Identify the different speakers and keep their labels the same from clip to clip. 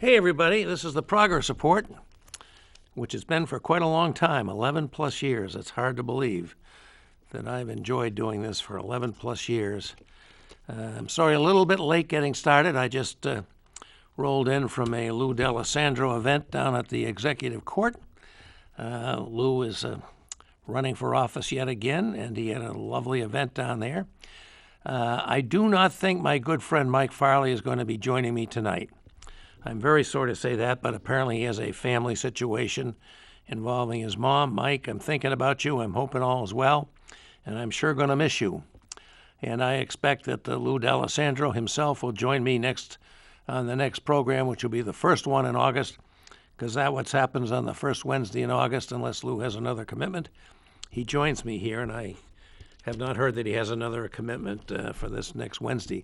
Speaker 1: Hey everybody, this is the Progress Report, which has been for quite a long time, 11 plus years. It's hard to believe that I've enjoyed doing this for 11 plus years. I'm sorry, a little bit late getting started. I just rolled in from a Lou D'Alessandro event down at the Executive Court. Lou is running for office yet again, and he had a lovely event down there. I do not think my good friend Mike Farley is going to be joining me tonight. I'm very sorry to say that, but apparently he has a family situation involving his mom. Mike, I'm thinking about you. I'm hoping all is well, and I'm sure going to miss you. And I expect that Lou D'Alessandro himself will join me on the next program, which will be the first one in August, because that's what happens on the first Wednesday in August, unless Lou has another commitment. He joins me here, and I have not heard that he has another commitment for this next Wednesday.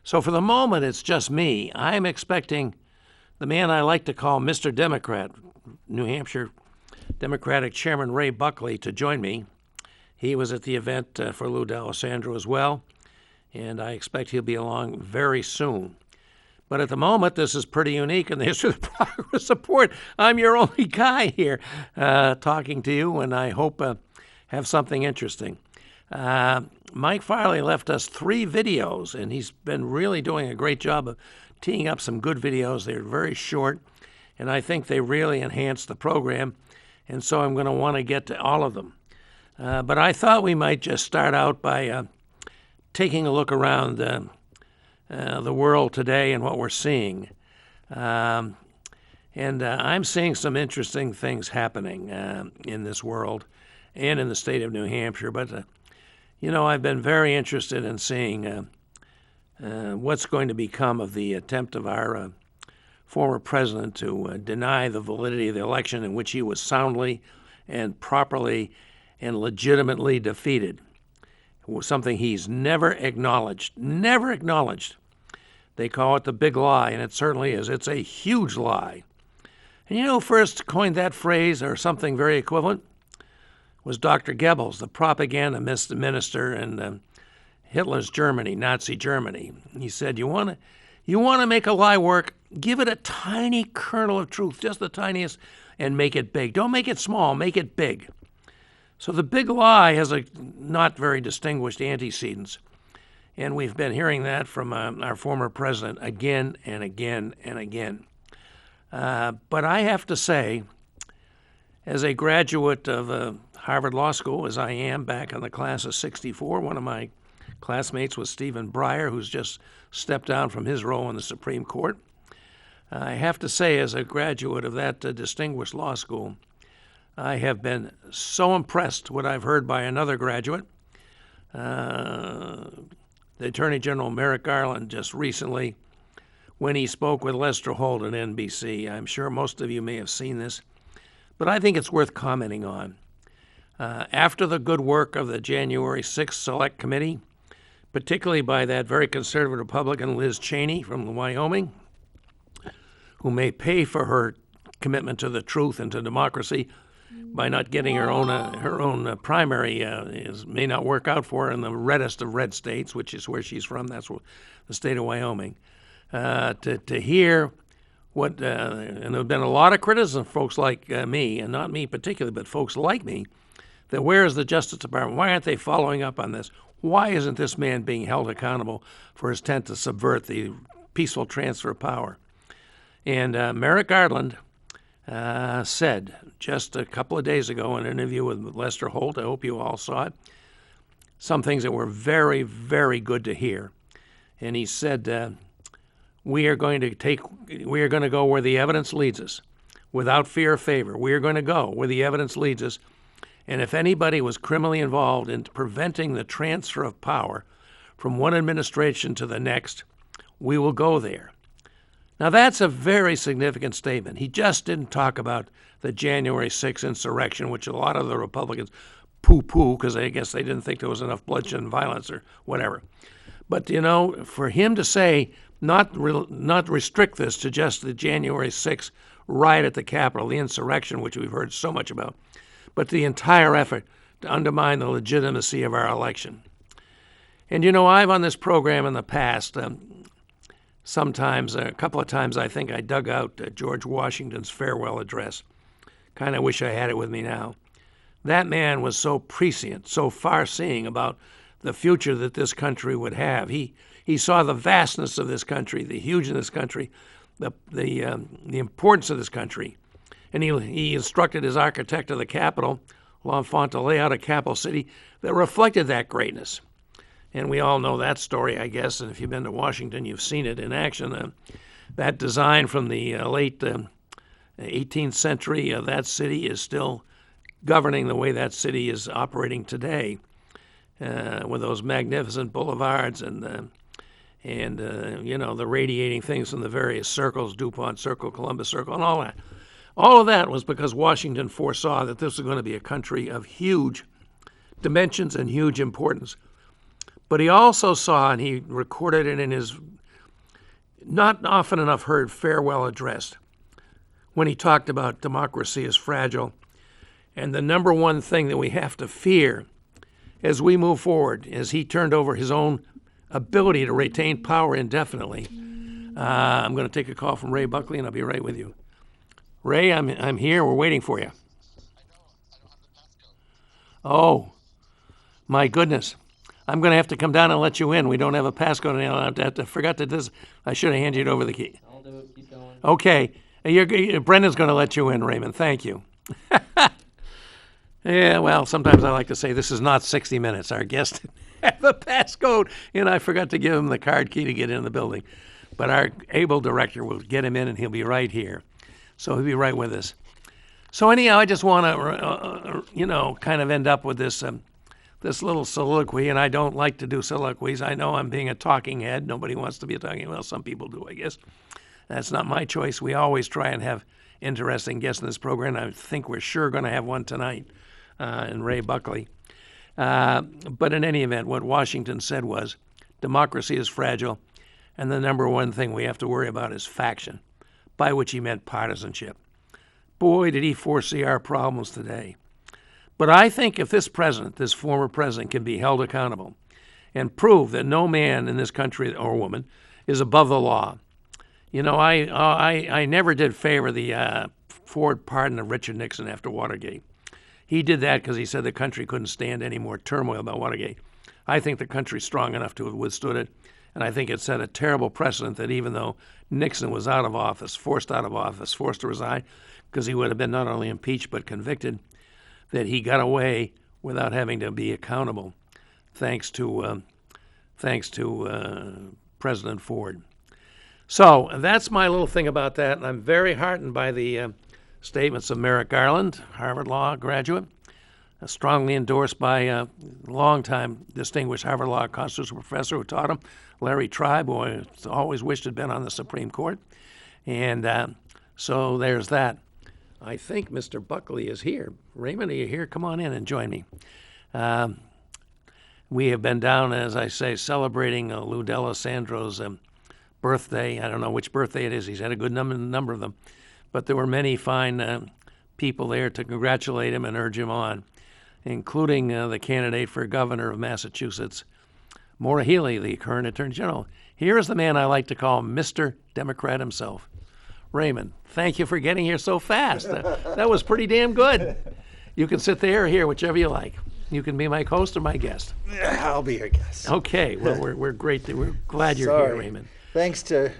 Speaker 1: So for the moment, it's just me. I'm expecting the man I like to call Mr. Democrat, New Hampshire Democratic Chairman Ray Buckley, to join me. He was at the event for Lou D'Alessandro as well, and I expect he'll be along very soon. But at the moment, this is pretty unique in the history of the Progress Report. I'm your only guy here talking to you, and I hope have something interesting. Mike Farley left us 3 videos, and he's been really doing a great job of teeing up some good videos. They're very short, and I think they really enhance the program, and so I'm going to want to get to all of them. But I thought we might just start out by taking a look around the world today and what we're seeing. And I'm seeing some interesting things happening in this world and in the state of New Hampshire. But, I've been very interested in seeing what's going to become of the attempt of our former president to deny the validity of the election in which he was soundly and properly and legitimately defeated. It was something he's never acknowledged. They call it the big lie, and it certainly is. It's a huge lie. And who first coined that phrase or something very equivalent was Dr. Goebbels, the propaganda minister in Hitler's Germany, Nazi Germany. He said, you want to make a lie work, give it a tiny kernel of truth, just the tiniest, and make it big. Don't make it small, make it big. So the big lie has a not very distinguished antecedents, and we've been hearing that from our former president again and again and again. But I have to say, as a graduate of Harvard Law School, as I am back in the class of '64, one of my classmates was Stephen Breyer, who's just stepped down from his role in the Supreme Court. I have to say, as a graduate of that distinguished law school, I have been so impressed what I've heard by another graduate, the Attorney General Merrick Garland, just recently when he spoke with Lester Holt at NBC. I'm sure most of you may have seen this, but I think it's worth commenting on. After the good work of the January 6th Select Committee, particularly by that very conservative Republican Liz Cheney from Wyoming, who may pay for her commitment to the truth and to democracy by not getting her own primary, may not work out for her in the reddest of red states, which is where she's from. That's the state of Wyoming. To hear what, and there have been a lot of criticism of folks like me, and not me particularly, but folks like me, that where is the Justice Department? Why aren't they following up on this? Why isn't this man being held accountable for his intent to subvert the peaceful transfer of power? And Merrick Garland said just a couple of days ago in an interview with Lester Holt, I hope you all saw it, some things that were very, very good to hear. And he said, we are going to go where the evidence leads us, without fear or favor. We are going to go where the evidence leads us. And if anybody was criminally involved in preventing the transfer of power from one administration to the next, we will go there. Now, that's a very significant statement. He just didn't talk about the January 6th insurrection, which a lot of the Republicans poo-poo because I guess they didn't think there was enough bloodshed and violence or whatever. But, for him to say not restrict this to just the January 6th riot at the Capitol, the insurrection, which we've heard so much about, but the entire effort to undermine the legitimacy of our election. And I've on this program in the past sometimes, a couple of times, I think I dug out George Washington's farewell address. Kind of wish I had it with me now. That man was so prescient, so far-seeing about the future that this country would have. He saw the vastness of this country, the hugeness of this country, the importance of this country, and he instructed his architect of the Capitol, L'Enfant, to lay out a capital city that reflected that greatness. And we all know that story, I guess, and if you've been to Washington, you've seen it in action. That design from the late 18th century of that city is still governing the way that city is operating today, with those magnificent boulevards and the radiating things from the various circles, DuPont Circle, Columbus Circle, and all that. All of that was because Washington foresaw that this was going to be a country of huge dimensions and huge importance. But he also saw, and he recorded it in his not often enough heard farewell address, when he talked about democracy is fragile, and the number one thing that we have to fear as we move forward, as he turned over his own ability to retain power indefinitely. I'm going to take a call from Ray Buckley, and I'll be right with you. Ray, I'm here. We're waiting for you. Oh, my goodness. I'm going to have to come down and let you in. We don't have a passcode. I forgot to this. I should have handed you over the key.
Speaker 2: I'll do it. Keep going.
Speaker 1: Okay. Brendan's going to let you in, Raymond. Thank you. Yeah, well, sometimes I like to say this is not 60 Minutes. Our guest have a passcode, and I forgot to give him the card key to get in the building. But our able director will get him in, and he'll be right here. So he'll be right with us. So anyhow, I just want to, kind of end up with this this little soliloquy, and I don't like to do soliloquies. I know I'm being a talking head. Nobody wants to be a talking head. Well, some people do, I guess. That's not my choice. We always try and have interesting guests in this program. I think we're sure going to have one tonight, in Ray Buckley. But in any event, what Washington said was, democracy is fragile, and the number one thing we have to worry about is faction, by which he meant partisanship. Boy, did he foresee our problems today. But I think if this former president, can be held accountable and prove that no man in this country or woman is above the law. You know, I never did favor the forward pardon of Richard Nixon after Watergate. He did that because he said the country couldn't stand any more turmoil about Watergate. I think the country's strong enough to have withstood it, and I think it set a terrible precedent that even though Nixon was out of office, forced to resign, because he would have been not only impeached but convicted, that he got away without having to be accountable, thanks to President Ford. So that's my little thing about that, and I'm very heartened by the statements of Merrick Garland, Harvard Law graduate, strongly endorsed by a longtime distinguished Harvard Law constitutional professor who taught him, Larry Tribe, who I always wished had been on the Supreme Court. And so there's that. I think Mr. Buckley is here. Raymond, are you here? Come on in and join me. We have been down, as I say, celebrating Lou D'Alessandro's birthday. I don't know which birthday it is. He's had a good number of them. But there were many fine people there to congratulate him and urge him on, including the candidate for governor of Massachusetts, Maura Healey, the current Attorney General. Here is the man I like to call Mr. Democrat himself. Raymond, thank you for getting here so fast. That was pretty damn good. You can sit there or here, whichever you like. You can be my host or my guest.
Speaker 3: I'll be your guest.
Speaker 1: Okay. Well, we're great. We're glad you're here, Raymond.
Speaker 3: Thanks to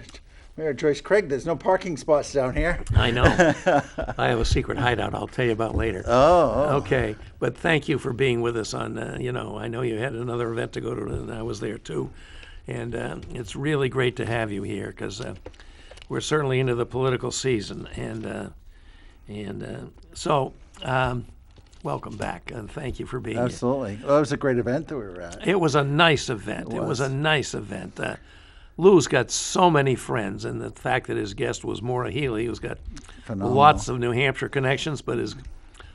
Speaker 3: Mayor Joyce Craig, there's no parking spots down here.
Speaker 1: I know. I have a secret hideout I'll tell you about later.
Speaker 3: Oh.
Speaker 1: Okay. But thank you for being with us on, I know you had another event to go to, and I was there too. And it's really great to have you here because we're certainly into the political season. So welcome back, and thank you for being here.
Speaker 3: Absolutely. Well, that was a great event that we were at.
Speaker 1: It was a nice event. It was a nice event. Lou's got so many friends, and the fact that his guest was Maura Healey, who's got lots of New Hampshire connections, but is,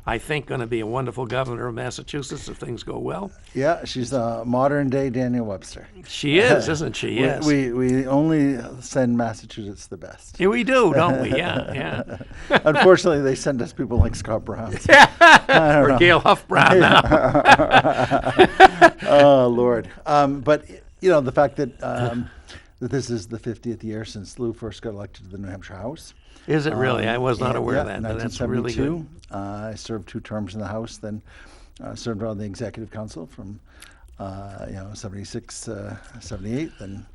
Speaker 1: I think, going to be a wonderful governor of Massachusetts if things go well.
Speaker 3: Yeah, she's a modern-day Daniel Webster.
Speaker 1: She is, isn't she? Yes.
Speaker 3: We only send Massachusetts the best.
Speaker 1: Yeah, we do, don't we? Yeah.
Speaker 3: Unfortunately, they send us people like Scott Brown.
Speaker 1: Or Gail Huff Brown now.
Speaker 3: Oh, Lord. But, the fact that that this is the 50th year since Lou first got elected to the New Hampshire House.
Speaker 1: Is it really? I was not aware of
Speaker 3: Yeah,
Speaker 1: that, but that's really good.
Speaker 3: 1972. I served 2 terms in the House, then served on the Executive Council from 76, 78, then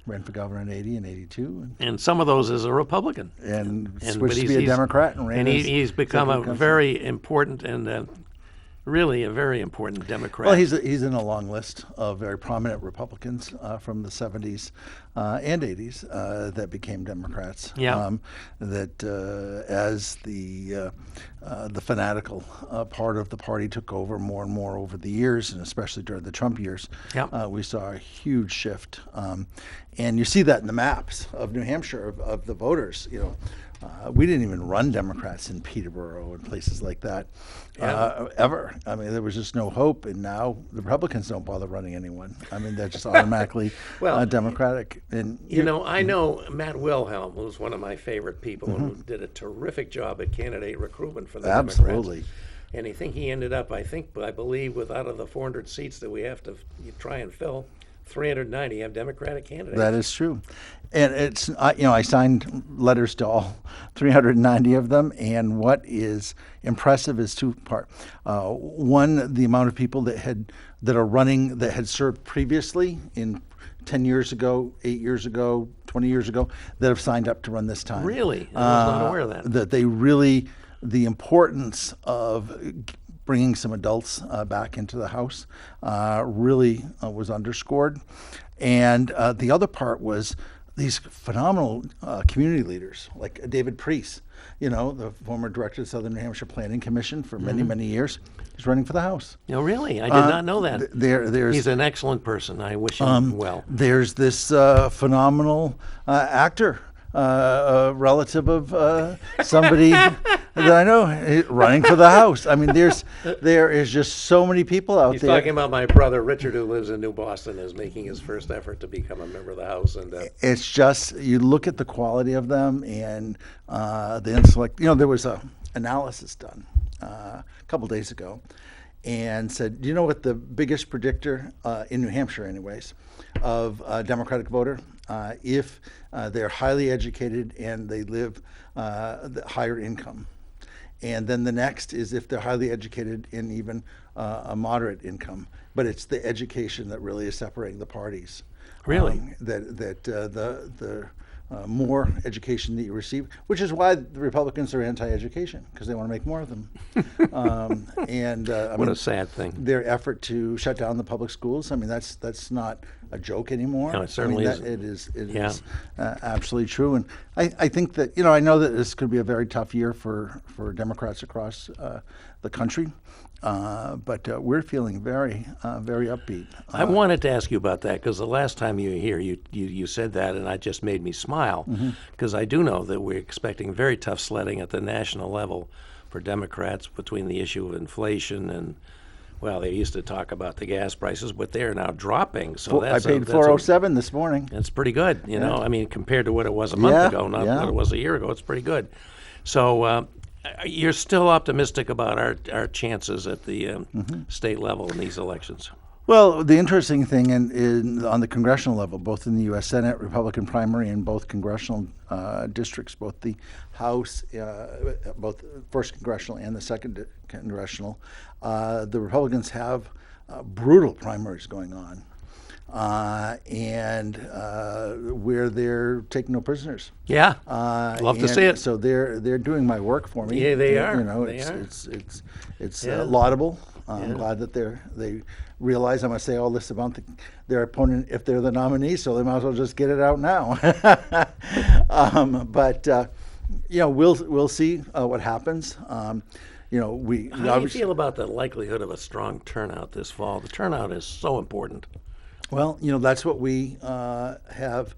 Speaker 3: ran for governor in 80 and 82.
Speaker 1: And some of those as a Republican.
Speaker 3: And
Speaker 1: but
Speaker 3: switched to be a Democrat and ran
Speaker 1: And
Speaker 3: as
Speaker 1: he's become a
Speaker 3: Executive Council.
Speaker 1: very important and really a very important Democrat.
Speaker 3: Well, he's in a long list of very prominent Republicans from the 70s and 80s that became Democrats.
Speaker 1: Yeah.
Speaker 3: That as the fanatical part of the party took over more and more over the years, and especially during the Trump years,
Speaker 1: Yeah.
Speaker 3: we saw a huge shift. And you see that in the maps of New Hampshire of the voters. We didn't even run Democrats in Peterborough and places like that ever. I mean, there was just no hope, and now the Republicans don't bother running anyone. I mean, they're just automatically
Speaker 1: Well,
Speaker 3: Democratic. And
Speaker 1: I know Matt Wilhelm, who's one of my favorite people, and who did a terrific job at candidate recruitment for the
Speaker 3: Absolutely.
Speaker 1: Democrats. And he ended up, I believe, with out of the 400 seats that we have to try and fill, 390 have Democratic candidates.
Speaker 3: That is true. And it's, I signed letters to all 390 of them. And what is impressive is two-part. One, the amount of people that are running that had served previously in 10 years ago, 8 years ago, 20 years ago, that have signed up to run this time.
Speaker 1: Really? I was not aware of that.
Speaker 3: That they really, the importance of bringing some adults back into the House really was underscored. And the other part was these phenomenal community leaders like David Priest, the former director of the Southern New Hampshire Planning Commission for many, many years. He's running for the House.
Speaker 1: Oh, really? I did not know that.
Speaker 3: There's
Speaker 1: He's an excellent person. I wish him well.
Speaker 3: There's this phenomenal actor, a relative of somebody that I know running for the House. I mean, there is just so many people out
Speaker 1: He's
Speaker 3: there.
Speaker 1: talking about my brother Richard, who lives in New Boston, is making his first effort to become a member of the House. And
Speaker 3: It's just, you look at the quality of them and the intellect. There was a analysis done a couple days ago and said, do you know what the biggest predictor in New Hampshire anyways of a Democratic voter, if they're highly educated and they live the higher income? And then the next is if they're highly educated in even a moderate income. But it's the education that really is separating the parties.
Speaker 1: Really?
Speaker 3: The more education that you receive, which is why the Republicans are anti-education, because they want to make more of them.
Speaker 1: what a sad thing.
Speaker 3: Their effort to shut down the public schools, I mean, that's not a joke anymore.
Speaker 1: No, it certainly
Speaker 3: isn't.
Speaker 1: isn't.
Speaker 3: It is absolutely true. And I think that, I know that this could be a very tough year for Democrats across the country. But we're feeling very, very upbeat.
Speaker 1: I wanted to ask you about that because the last time you were here, you said that, and it just made me smile because I do know that we're expecting very tough sledding at the national level for Democrats between the issue of inflation and, well, they used to talk about the gas prices, but they're now dropping. So
Speaker 3: I paid $4.07 this morning.
Speaker 1: That's pretty good, you know. I mean, compared to what it was a month ago, not what it was a year ago, it's pretty good. So you're still optimistic about our chances at the state level in these elections?
Speaker 3: Well, the interesting thing on the congressional level, both in the U.S. Senate Republican primary and both congressional districts, both the House, both first congressional and the second congressional, the Republicans have brutal primaries going on. And where they're taking no prisoners.
Speaker 1: Yeah, love to see it.
Speaker 3: So they're doing my work for me.
Speaker 1: Yeah, they are.
Speaker 3: It's laudable. I'm glad that they realize I'm going to say all this about their opponent if they're the nominee, so they might as well just get it out now. But we'll see what happens.
Speaker 1: How do you feel about the likelihood of a strong turnout this fall? The turnout is so important.
Speaker 3: Well, that's what we have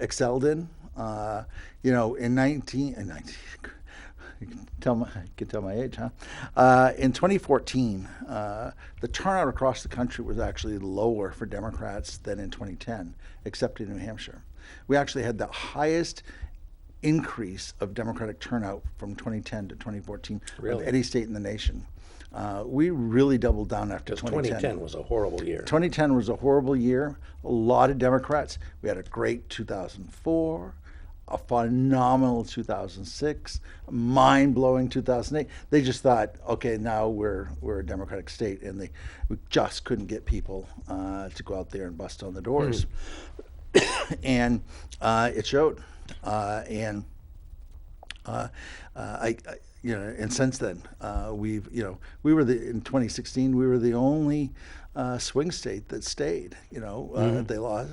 Speaker 3: excelled in. In 19 you can tell my age, huh? In 2014, the turnout across the country was actually lower for Democrats than in 2010, except in New Hampshire. We actually had the highest increase of Democratic turnout from 2010 to 2014 of any state in the nation. We really doubled down after
Speaker 1: Because
Speaker 3: 2010.
Speaker 1: 2010 was a horrible year.
Speaker 3: 2010 was a horrible year. A lot of Democrats. We had a great 2004, a phenomenal 2006, a mind-blowing 2008. They just thought, okay, now we're a Democratic state, and we just couldn't get people to go out there and bust on the doors, and it showed. And since then, we were in 2016. We were the only swing state that stayed. They lost.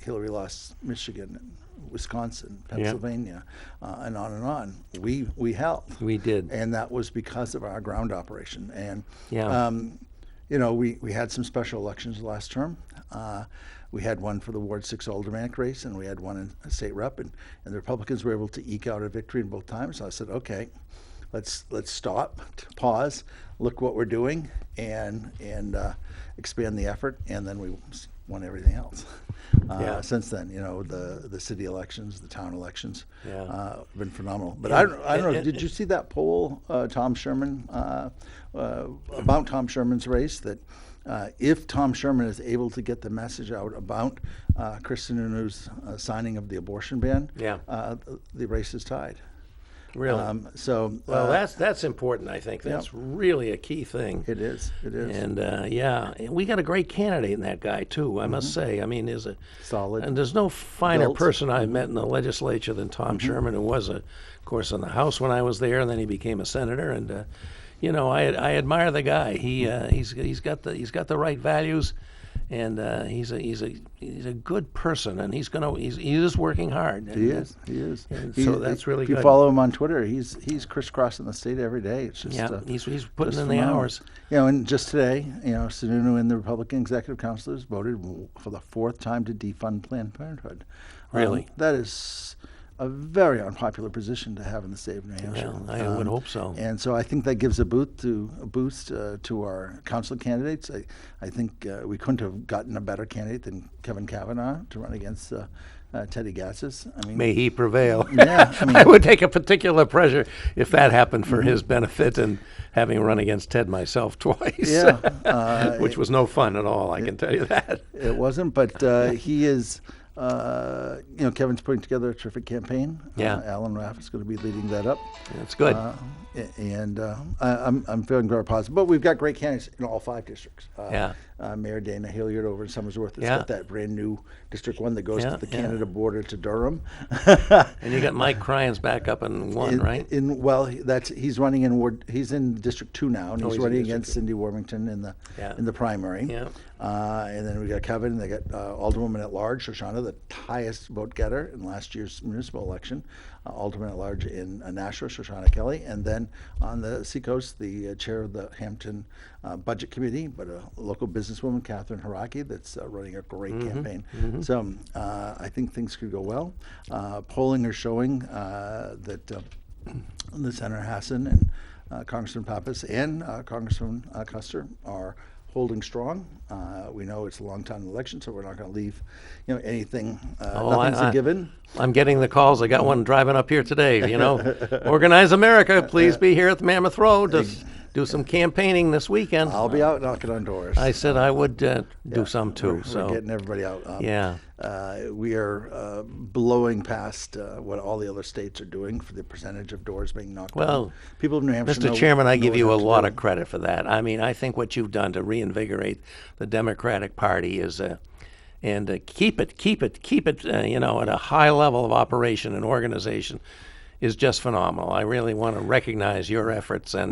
Speaker 3: Hillary lost Michigan, Wisconsin, Pennsylvania, and on and on. We held.
Speaker 1: We did.
Speaker 3: And that was because of our ground operation. And we had some special elections last term. We had one for the Ward 6 aldermanic race, and we had one in a state rep, and the Republicans were able to eke out a victory in both times. So I said, okay, let's stop, pause, look what we're doing, and expand the effort, and then we won everything else. Since then, the city elections, the town elections, have been phenomenal. But I don't know. Did you see that poll, Tom Sherman, about Tom Sherman's race? That if Tom Sherman is able to get the message out about Chris Sununu's signing of the abortion ban, the race is tied.
Speaker 1: Really?
Speaker 3: Well,
Speaker 1: that's important. I think that's really a key thing.
Speaker 3: It is.
Speaker 1: And we got a great candidate in that guy too. I must say. I mean, is a
Speaker 3: solid.
Speaker 1: And there's no finer
Speaker 3: built.
Speaker 1: person I've met in the legislature than Tom Sherman, who was, of course, in the House when I was there, and then he became a senator. And I admire the guy. He's got the right values, and he's a good person, and he is working hard. And,
Speaker 3: He is.
Speaker 1: And so that's really
Speaker 3: if
Speaker 1: good.
Speaker 3: you follow him on Twitter, he's crisscrossing the state every day. It's just
Speaker 1: he's putting
Speaker 3: just
Speaker 1: in the
Speaker 3: phenomenal.
Speaker 1: hours.
Speaker 3: And just today, Sununu and the Republican executive councilors voted for the fourth time to defund Planned Parenthood.
Speaker 1: Really?
Speaker 3: That is a very unpopular position to have in the state of New Hampshire.
Speaker 1: Well, I would hope so.
Speaker 3: And so I think that gives a boost to our council candidates. I think we couldn't have gotten a better candidate than Kevin Kavanaugh to run against Teddy Gatsas. I mean,
Speaker 1: May he prevail.
Speaker 3: Yeah,
Speaker 1: I would take a particular pleasure if that happened for his benefit, and having run against Ted myself twice, which was no fun at all. I can tell you that.
Speaker 3: It wasn't, but he is. Kevin's putting together a terrific campaign. Alan Raff is going to be leading that up.
Speaker 1: That's good.
Speaker 3: I'm feeling very positive. But we've got great candidates in all 5 districts. Mayor Dana Hilliard over in Somersworth has got that brand new District 1 that goes to the Canada border to Durham.
Speaker 1: And you got Mike Cryans back up in 1, right?
Speaker 3: He's running in Ward. He's in District 2 now, and he's running against Cindy Wormington in the primary. And then we got Kevin. They got Alderwoman at Large, Shoshana, the highest vote getter in last year's municipal election. Alderman at Large in Nashua, Shoshana Kelly, and then on the Seacoast, the chair of the Hampton Budget Committee, but a local businesswoman, Catherine Haraki, that's running a great campaign. So I think things could go well. Polling is showing that the Senator Hassan and Congressman Pappas and Congressman Custer are holding strong. We know it's a long time election, so we're not going to leave, anything. Nothing's a given.
Speaker 1: I'm getting the calls. I got one driving up here today. Organize America, please be here at the Mammoth Road to do some campaigning this weekend.
Speaker 3: I'll be out knocking on doors.
Speaker 1: I said I would do some too.
Speaker 3: We're getting everybody out. We are blowing past what all the other states are doing for the percentage of doors being knocked down. People of New Hampshire
Speaker 1: Mr. Chairman, I give you a lot of credit for that. I mean, I think what you've done to reinvigorate the Democratic Party is and keep it, at a high level of operation and organization is just phenomenal. I really want to recognize your efforts. And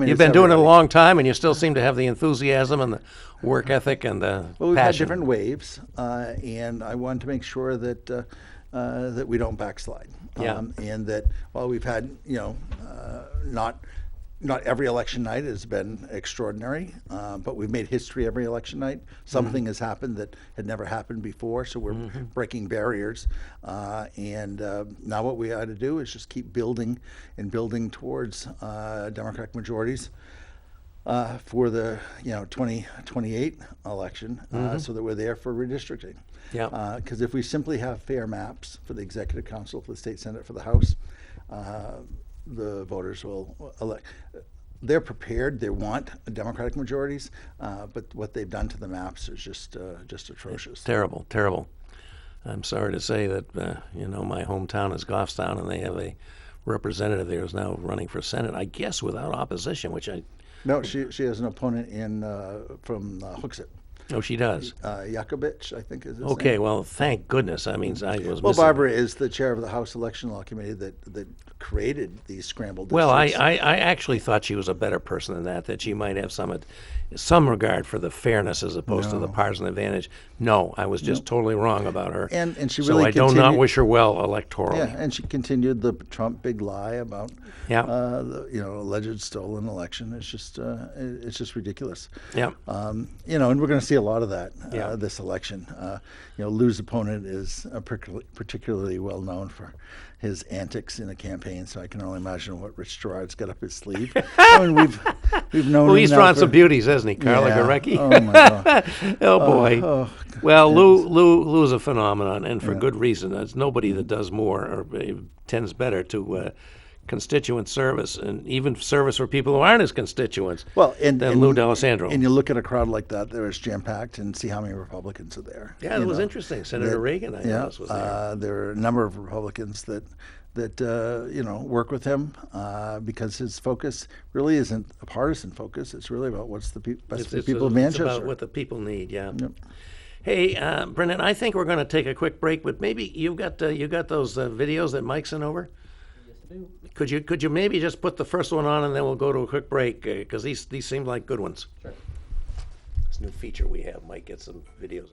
Speaker 1: you've been doing it a long time, and you still seem to have the enthusiasm and the work ethic and the
Speaker 3: we've
Speaker 1: passion.
Speaker 3: had different waves, and I wanted to make sure that that we don't backslide. And that while we've had, not every election night has been extraordinary, but we've made history every election night. Something has happened that had never happened before, so we're breaking barriers. And now what we ought to do is just keep building and building towards Democratic majorities for the 2028 election, so that we're there for redistricting. Because if we simply have fair maps for the Executive Council, for the State Senate, for the House, the voters will elect. they're prepared. They want Democratic majorities, but what they've done to the maps is just atrocious.
Speaker 1: Terrible, terrible. I'm sorry to say that my hometown is Goffstown, and they have a representative there who's now running for Senate. I guess without opposition, which I.
Speaker 3: No, she has an opponent from Hooksett.
Speaker 1: Oh, she does.
Speaker 3: Yakovich, I think is his
Speaker 1: Okay,
Speaker 3: name.
Speaker 1: well, thank goodness. I mean, I was
Speaker 3: Well,
Speaker 1: missing.
Speaker 3: Barbara is the chair of the House Election Law Committee that created these scrambled
Speaker 1: Well,
Speaker 3: districts.
Speaker 1: I actually thought she was a better person than that she might have some regard for the fairness as opposed to the partisan advantage. No, I was just totally wrong about her.
Speaker 3: And she
Speaker 1: so
Speaker 3: really
Speaker 1: I do not
Speaker 3: continued-
Speaker 1: wish her well electorally.
Speaker 3: Yeah, and she continued the Trump big lie about
Speaker 1: Yeah.
Speaker 3: the alleged stolen election. It's just ridiculous.
Speaker 1: Yeah.
Speaker 3: And we're going to see a lot of that
Speaker 1: Yeah.
Speaker 3: this election. Lou's opponent is particularly well known for his antics in the campaign, so I can only imagine what Rich Girard's got up his sleeve. I mean, we've known.
Speaker 1: Well,
Speaker 3: him
Speaker 1: he's
Speaker 3: now
Speaker 1: drawn
Speaker 3: for-
Speaker 1: some beauties, hasn't he, Carla
Speaker 3: Yeah.
Speaker 1: Gorecki?
Speaker 3: Oh my God.
Speaker 1: Oh boy.
Speaker 3: Oh,
Speaker 1: Well, Lou's a phenomenon, and for good reason. There's nobody that does more or tends better to constituent service, and even service for people who aren't his constituents.
Speaker 3: Well,
Speaker 1: than Lou D'Alessandro.
Speaker 3: And you look at a crowd like that, there is jam-packed, and see how many Republicans are there.
Speaker 1: Yeah, it was interesting. Senator Reagan, I noticed, was there.
Speaker 3: There are a number of Republicans that work with him because his focus really isn't a partisan focus. It's really about what's the best for the people of Manchester.
Speaker 1: It's about what the people need. Yeah. Yep. Hey, Brendan, I think we're going to take a quick break, but maybe you got those videos that Mike sent over.
Speaker 2: Yes, I do.
Speaker 1: Could you maybe just put the first one on, and then we'll go to a quick break because these seem like good ones.
Speaker 2: Sure.
Speaker 1: This new feature we have might get some videos.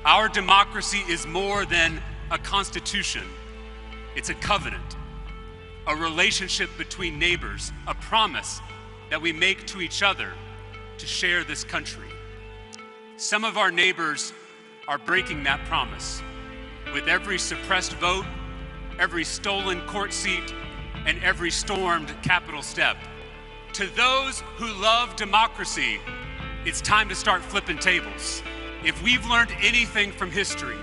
Speaker 4: Our democracy is more than a constitution. It's a covenant, a relationship between neighbors, a promise that we make to each other to share this country. Some of our neighbors are breaking that promise with every suppressed vote, every stolen court seat, and every stormed Capitol step. To those who love democracy, it's time to start flipping tables. If we've learned anything from history,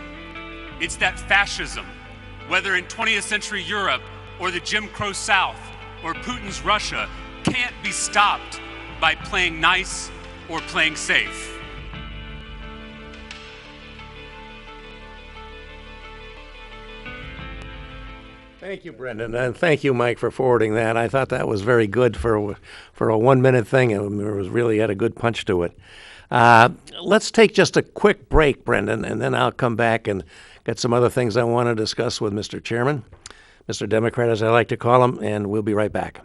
Speaker 4: it's that fascism, whether in 20th century Europe or the Jim Crow South or Putin's Russia, can't be stopped by playing nice or playing safe.
Speaker 1: Thank you, Brendan, and thank you, Mike, for forwarding that. I thought that was very good for a 1 minute thing. It was really had a good punch to it. Let's take just a quick break, Brendan, and then I'll come back and get some other things I want to discuss with Mr. Chairman, Mr. Democrat, as I like to call him, and we'll be right back.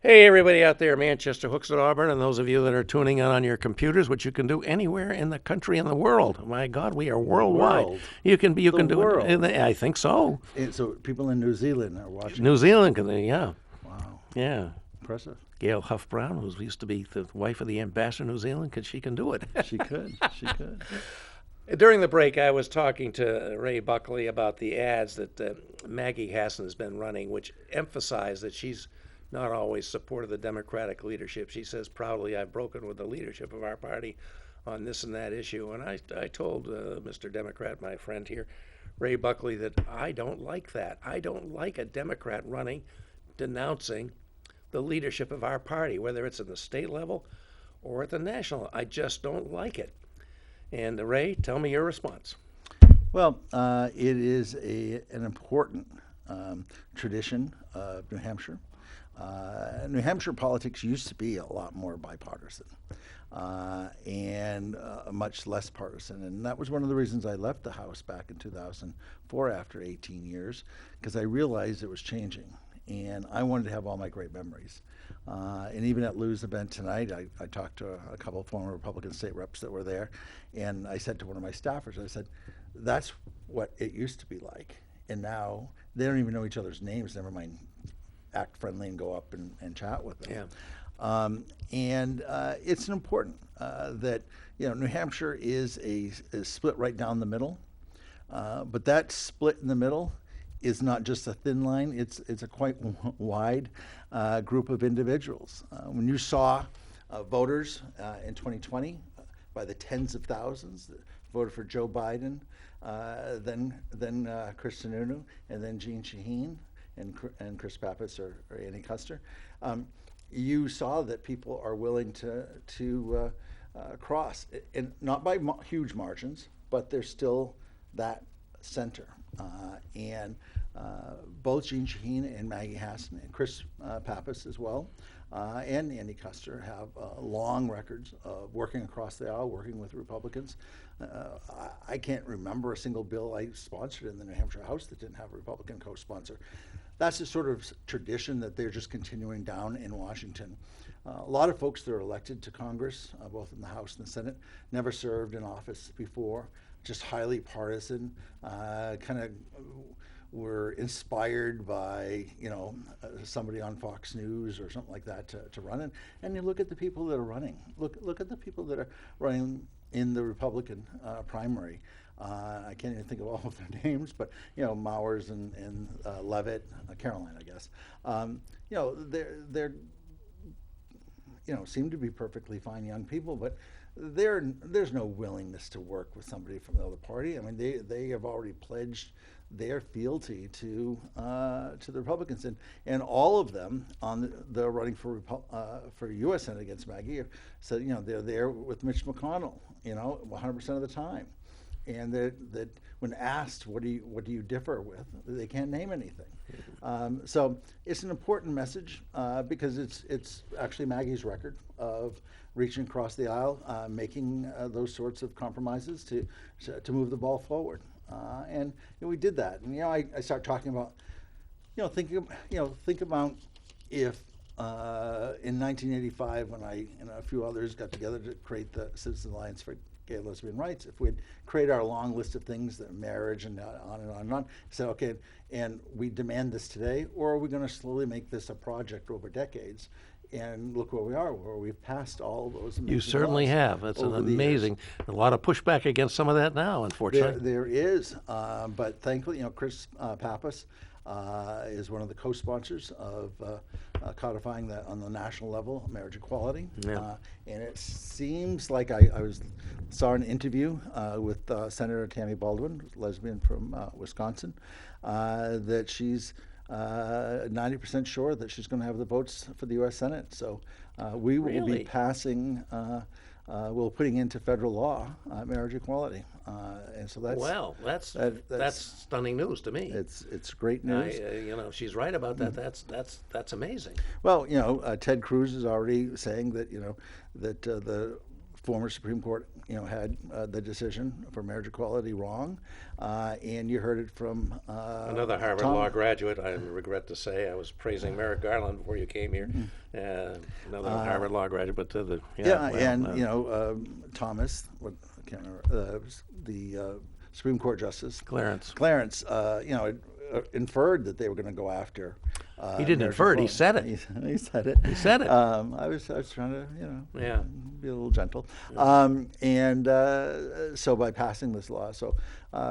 Speaker 1: Hey, everybody out there, Manchester, Hooksett, Auburn, and those of you that are tuning in on your computers, which you can do anywhere in the country and the world. My God, we are worldwide.
Speaker 3: World.
Speaker 1: You can do
Speaker 3: world.
Speaker 1: it. I think so.
Speaker 3: And so people in New Zealand are watching.
Speaker 1: New Zealand, yeah,
Speaker 3: Wow,
Speaker 1: yeah.
Speaker 3: impressive.
Speaker 1: Gail Huff Brown, who used to be the wife of the ambassador of New Zealand, she can do it.
Speaker 3: She could. She could.
Speaker 1: During the break, I was talking to Ray Buckley about the ads that Maggie Hassan has been running, which emphasize that she's not always supported the Democratic leadership. She says proudly, I've broken with the leadership of our party on this and that issue. And I told Mr. Democrat, my friend here, Ray Buckley, that I don't like that. I don't like a Democrat running, denouncing the leadership of our party, whether it's at the state level or at the national. I just don't like it. And Ray, tell me your response.
Speaker 3: Well, it is an important tradition of New Hampshire. New Hampshire politics used to be a lot more bipartisan and much less partisan. And that was one of the reasons I left the House back in 2004 after 18 years, because I realized it was changing. And I wanted to have all my great memories. And even at Lou's event tonight, I talked to a couple of former Republican state reps that were there. And I said to one of my staffers, I said, that's what it used to be like. And now they don't even know each other's names, never mind act friendly and go up and chat with them.
Speaker 1: Yeah.
Speaker 3: It's important that, New Hampshire is split right down the middle. But that split in the middle is not just a thin line, it's a quite wide group of individuals. When you saw voters in 2020 by the tens of thousands that voted for Joe Biden, then Chris Sununu, and then Jeanne Shaheen, and Chris Pappas or Annie Kuster, you saw that people are willing to cross, and not by huge margins, but there's still that center. And both Jeanne Shaheen and Maggie Hassan and Chris Pappas as well, and Andy Kuster have long records of working across the aisle, working with Republicans. I can't remember a single bill I sponsored in the New Hampshire House that didn't have a Republican co-sponsor. That's the sort of tradition that they're just continuing down in Washington. A lot of folks that are elected to Congress, both in the House and the Senate, never served in office before, just highly partisan, kind of were inspired by, somebody on Fox News or something like that to run it. And you look at the people that are running. Look at the people that are running in the Republican primary. I can't even think of all of their names, but Mowers and Levitt, Caroline, I guess. They're seem to be perfectly fine young people, but there's no willingness to work with somebody from the other party. I mean, they have already pledged their fealty to the Republicans, and all of them they're running for U.S. Senate against Maggie. So they're there with Mitch McConnell, 100% of the time. And that when asked, what do you differ with, they can't name anything. So it's an important message because it's actually Maggie's record of reaching across the aisle, making those sorts of compromises to move the ball forward. And we did that. And I start talking about, think about if in 1985 when I and a few others got together to create the Citizens Alliance for Gay and Lesbian Rights, if we'd create our long list of things, that marriage and on and on and on, said, okay, and we demand this today, or are we going to slowly make this a project over decades? And look where we are, where we've passed all those amazing
Speaker 1: You certainly
Speaker 3: laws
Speaker 1: have. That's an
Speaker 3: over the years.
Speaker 1: amazing, a lot of pushback against some of that now, unfortunately.
Speaker 3: There is, but thankfully, Chris Pappas is one of the co-sponsors of codifying that on the national level, marriage equality.
Speaker 1: Yeah.
Speaker 3: And it seems like I saw an interview with Senator Tammy Baldwin, lesbian from Wisconsin, that she's 90% sure that she's going to have the votes for the U.S. Senate. So we will
Speaker 1: Really?
Speaker 3: be passing, putting into federal law marriage equality. And so that's
Speaker 1: Well, that's stunning news to me.
Speaker 3: it's great news.
Speaker 1: She's right about that. That's amazing.
Speaker 3: Well, Ted Cruz is already saying that that the former Supreme Court had the decision for marriage equality wrong, and you heard it from
Speaker 1: Another Harvard
Speaker 3: Tom.
Speaker 1: Law graduate, I regret to say. I was praising Merrick Garland before you came here. Another Harvard Law graduate, but Thomas, I can't remember, the Supreme Court Justice Clarence.
Speaker 3: Inferred that they were going to go after.
Speaker 1: He didn't
Speaker 3: marriage
Speaker 1: infer it, he
Speaker 3: equality.
Speaker 1: said it.
Speaker 3: He said it.
Speaker 1: He said it.
Speaker 3: I was trying to,
Speaker 1: Yeah.
Speaker 3: be a little gentle. So by passing this law,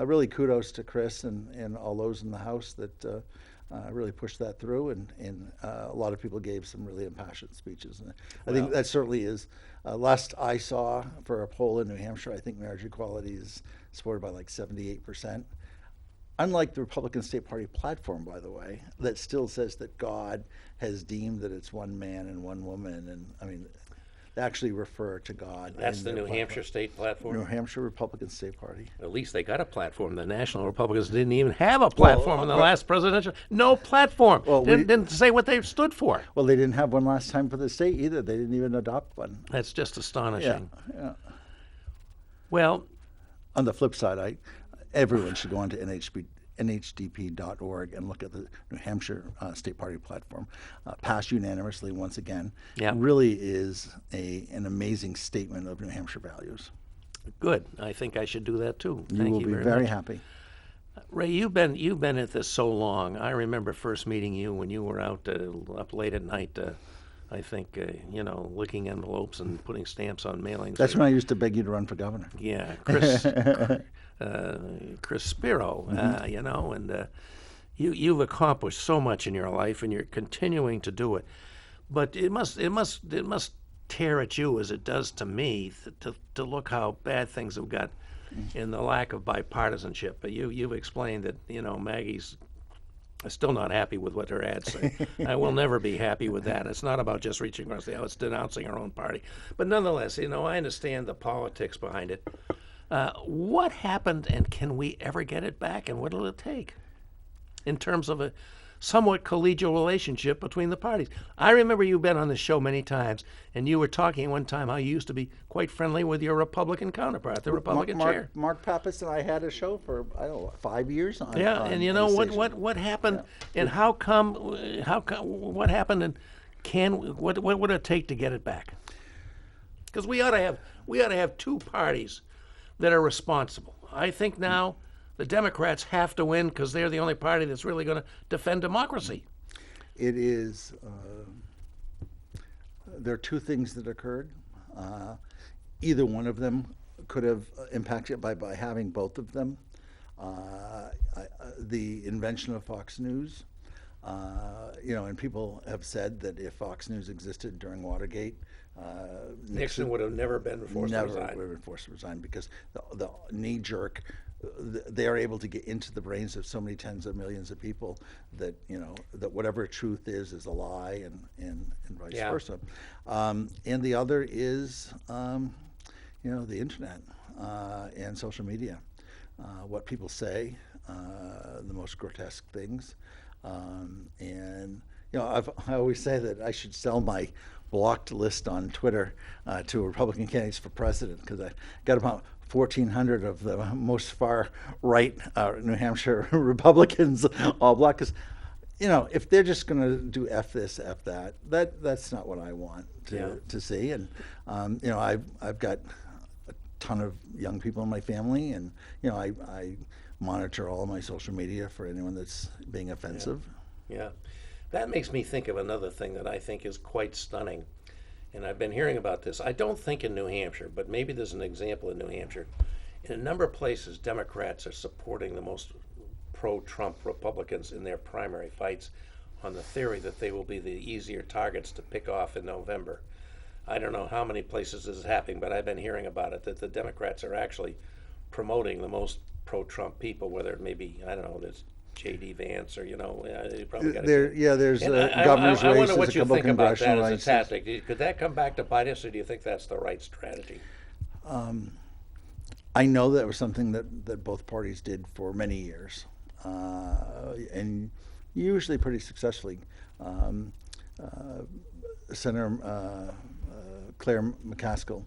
Speaker 3: really kudos to Chris and all those in the House that really pushed that through, and a lot of people gave some really impassioned speeches. And I think that certainly is, last I saw for a poll in New Hampshire, I think marriage equality is supported by like 78%. unlike the Republican State Party platform, by the way, that still says that God has deemed that it's one man and one woman, and I mean, they actually refer to God.
Speaker 1: That's
Speaker 3: in
Speaker 1: the
Speaker 3: their
Speaker 1: New
Speaker 3: platform.
Speaker 1: Hampshire state platform?
Speaker 3: New Hampshire Republican State Party.
Speaker 1: At least they got a platform. The National Republicans didn't even have a platform in the last presidential. No platform.
Speaker 3: Well,
Speaker 1: Didn't say what they stood for.
Speaker 3: Well, they didn't have one last time for the state either. They didn't even adopt one.
Speaker 1: That's just
Speaker 3: Yeah,
Speaker 1: astonishing.
Speaker 3: yeah.
Speaker 1: Well,
Speaker 3: On the flip side, everyone should go on to NHDP.org and look at the New Hampshire State Party platform, passed unanimously once again.
Speaker 1: Yeah.
Speaker 3: Really is an amazing statement of New Hampshire values.
Speaker 1: good. I think I should do that too.
Speaker 3: You
Speaker 1: Thank
Speaker 3: will
Speaker 1: you
Speaker 3: be
Speaker 1: very
Speaker 3: very
Speaker 1: much.
Speaker 3: happy.
Speaker 1: Ray, you've been at this so long. I remember first meeting you when you were out up late at night. I think licking envelopes and putting stamps on mailings.
Speaker 3: That's when I used to beg you to run for governor.
Speaker 1: Yeah, Chris Spiro, and you've accomplished so much in your life, and you're continuing to do it. But it must tear at you as it does to me to look how bad things have got in the lack of bipartisanship. But you've explained that Maggie's still not happy with what her ads say. I will never be happy with that. It's not about just reaching across the aisle, it's denouncing our own party. But nonetheless, I understand the politics behind it. What happened, and can we ever get it back, and what will it take in terms of a somewhat collegial relationship between the parties? I remember you've been on the show many times, and you were talking one time how you used to be quite friendly with your Republican counterpart, the Republican chair.
Speaker 3: Mark Pappas and I had a show for, I don't know, 5 years on.
Speaker 1: Yeah,
Speaker 3: on
Speaker 1: and
Speaker 3: the station.
Speaker 1: what happened, and how come what happened, and what would it take to get it back? Because we ought to have two parties that are responsible. I think now the Democrats have to win because they're the only party that's really going to defend democracy.
Speaker 3: It is, there are two things that occurred. Either one of them could have impacted by having both of them. The invention of Fox News, and people have said that if Fox News existed during Watergate,
Speaker 1: Nixon would have never been forced to
Speaker 3: never
Speaker 1: resign.
Speaker 3: would have been forced to resign because the knee jerk, they are able to get into the brains of so many tens of millions of people that that whatever truth is a lie, and vice versa. And the other is the internet and social media, what people say, the most grotesque things, and I always say that I should sell my blocked list on Twitter to Republican candidates for president because I got about 1,400 of the most far right New Hampshire Republicans all blocked. Because if they're just going to do F this, F that, that's not what I want to see. And I've got a ton of young people in my family, and I monitor all of my social media for anyone that's being offensive.
Speaker 1: Yeah. That makes me think of another thing that I think is quite stunning. And I've been hearing about this. I don't think in New Hampshire, but maybe there's an example in New Hampshire. In a number of places, Democrats are supporting the most pro-Trump Republicans in their primary fights on the theory that they will be the easier targets to pick off in November. I don't know how many places this is happening, but I've been hearing about it, that the Democrats are actually promoting the most pro-Trump people, whether it may be, I don't know, there's J.D. Vance, or you probably got
Speaker 3: There's
Speaker 1: And
Speaker 3: governor's
Speaker 1: I
Speaker 3: races,
Speaker 1: wonder what
Speaker 3: a
Speaker 1: you
Speaker 3: couple
Speaker 1: think about that
Speaker 3: congressional
Speaker 1: as a
Speaker 3: races.
Speaker 1: tactic. Could that come back to bite us, or do you think that's the right strategy?
Speaker 3: I know that was something that both parties did for many years, and usually pretty successfully. Senator Claire McCaskill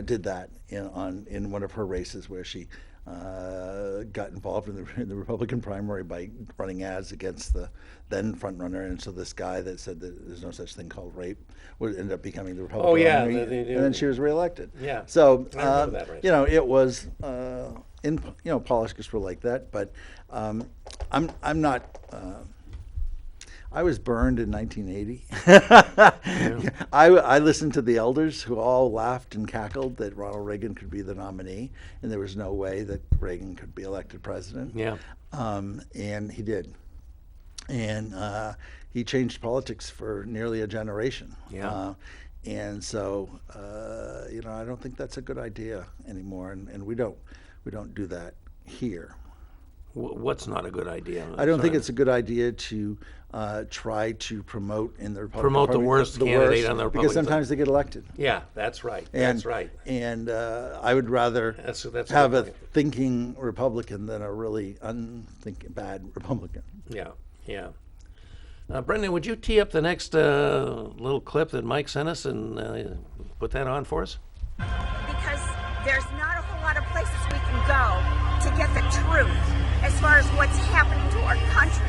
Speaker 3: did that in one of her races where she got involved in the Republican primary by running ads against the then frontrunner, and so this guy that said that there's no such thing called rape would end up becoming the Republican.
Speaker 1: Oh, yeah,
Speaker 3: nominee, and then she was reelected.
Speaker 1: Yeah.
Speaker 3: So
Speaker 1: I remember that race.
Speaker 3: it was politics were like that, but I'm not. I was burned in 1980. I listened to the elders who all laughed and cackled that Ronald Reagan could be the nominee, and there was no way that Reagan could be elected president.
Speaker 1: Yeah.
Speaker 3: And he did. And he changed politics for nearly a generation.
Speaker 1: Yeah.
Speaker 3: And so, I don't think that's a good idea anymore, and we don't do that here.
Speaker 1: What's not a good idea?
Speaker 3: I don't think
Speaker 1: Sorry.
Speaker 3: it's a good idea to try to promote in the Republican
Speaker 1: Promote the
Speaker 3: Party
Speaker 1: worst candidate on the
Speaker 3: because
Speaker 1: Republican
Speaker 3: sometimes they get elected.
Speaker 1: Yeah, that's right.
Speaker 3: And,
Speaker 1: That's right.
Speaker 3: And I would rather
Speaker 1: That's
Speaker 3: have
Speaker 1: good
Speaker 3: a
Speaker 1: point.
Speaker 3: thinking Republican than a really unthinking bad Republican.
Speaker 1: Yeah, yeah. Brendan, would you tee up the next little clip that Mike sent us and put that on for us?
Speaker 2: Because there's not a whole lot of places we can go to get the truth as far as what's happening to our country.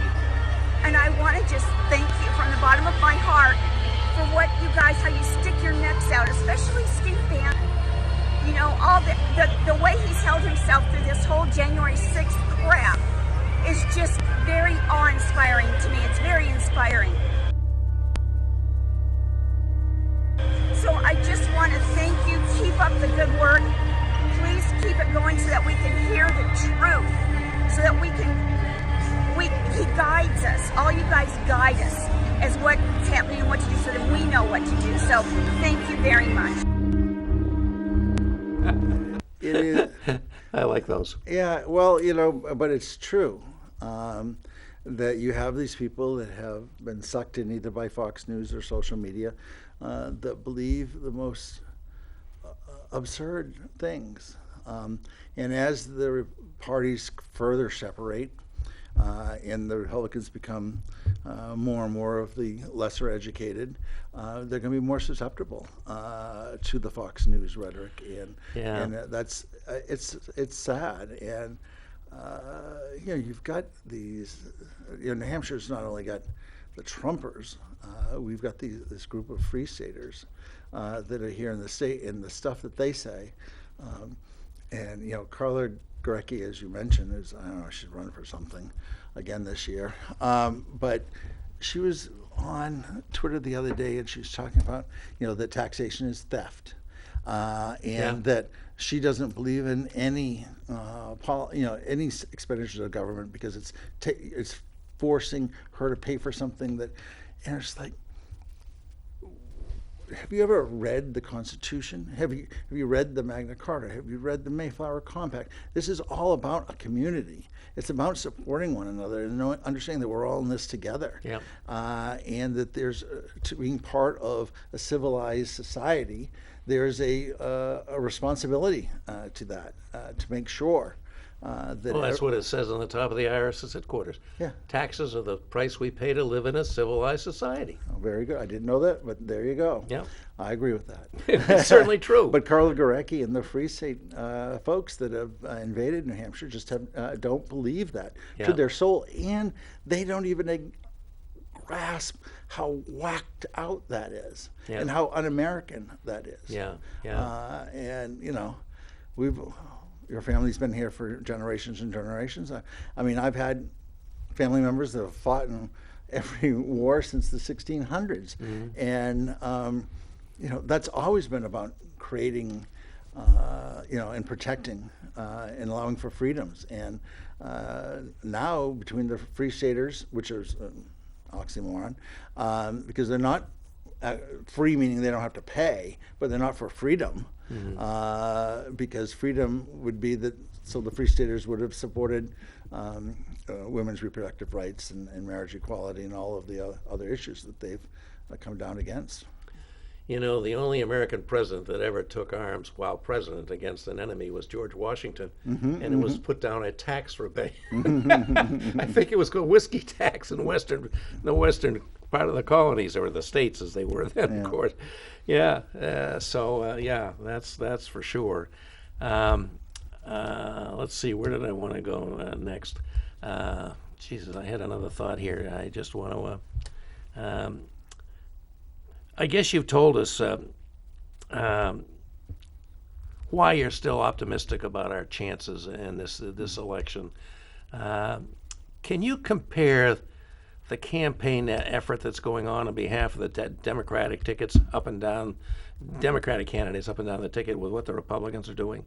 Speaker 2: And I want to just thank you from the bottom of my heart for what you guys, how you stick your necks out, especially Steve Bannon. You know, all the way he's held himself through this whole January 6th crap is just very awe-inspiring to me. It's very inspiring. So I just want to thank you. Keep up the good work. Please keep it going so that we can hear the truth, so that he guides us. All you guys guide us as what's happening and what to do so that we know what to do. So thank you very much.
Speaker 3: It is,
Speaker 1: I like those.
Speaker 3: yeah, well, but it's true that you have these people that have been sucked in either by Fox News or social media that believe the most absurd things. And as the parties further separate and the Republicans become more and more of the lesser educated, they're going to be more susceptible to the Fox News rhetoric, and that's it's sad. And you've got these. New Hampshire's not only got the Trumpers, we've got this group of Free Staters that are here in the state, and the stuff that they say. And Carla Gurecki, as you mentioned, is, I don't know, she'd run for something again this year. But she was on Twitter the other day, and she was talking about, that taxation is theft, and that she doesn't believe in any, any expenditures of government because it's forcing her to pay for something that, and it's like, have you ever read the Constitution? Have you read the Magna Carta? Have you read the Mayflower Compact? This is all about a community. It's about supporting one another and understanding that we're all in this together.
Speaker 1: Yep.
Speaker 3: And that there's, to being part of a civilized society, there's a responsibility to that, to make sure that.
Speaker 1: Well, that's what it says on the top of the IRS's headquarters.
Speaker 3: Yeah.
Speaker 1: Taxes are the price we pay to live in a civilized society.
Speaker 3: Oh, very good. I didn't know that, but there you go.
Speaker 1: Yeah.
Speaker 3: I agree with that.
Speaker 1: It's certainly true.
Speaker 3: But Carla Gurecki and the Free State folks that have invaded New Hampshire just don't believe that
Speaker 1: Yeah.
Speaker 3: to their soul, and they don't even grasp how whacked out that is,
Speaker 1: Yeah.
Speaker 3: and how un-American that is.
Speaker 1: Yeah, yeah.
Speaker 3: And your family's been here for generations and generations. I mean, I've had family members that have fought in every war since the 1600s, and that's always been about creating, and protecting and allowing for freedoms. And now between the Free Staters, which is oxymoron, because they're not free, meaning they don't have to pay, but they're not for freedom. Because freedom would be that, so the Free Staters would have supported women's reproductive rights and marriage equality and all of the other issues that they've come down against.
Speaker 1: The only American president that ever took arms while president against an enemy was George Washington, and it was put down a tax rebellion. I think it was called whiskey tax in the western part of the colonies, or the states as they were then, of course. Yeah. That's for sure. Let's see, where did I want to go next? Jesus, I had another thought here. I just want to. I guess you've told us why you're still optimistic about our chances in this election. Can you compare the campaign effort that's going on behalf of the Democratic tickets up and down, Democratic candidates up and down the ticket, with what the Republicans are doing?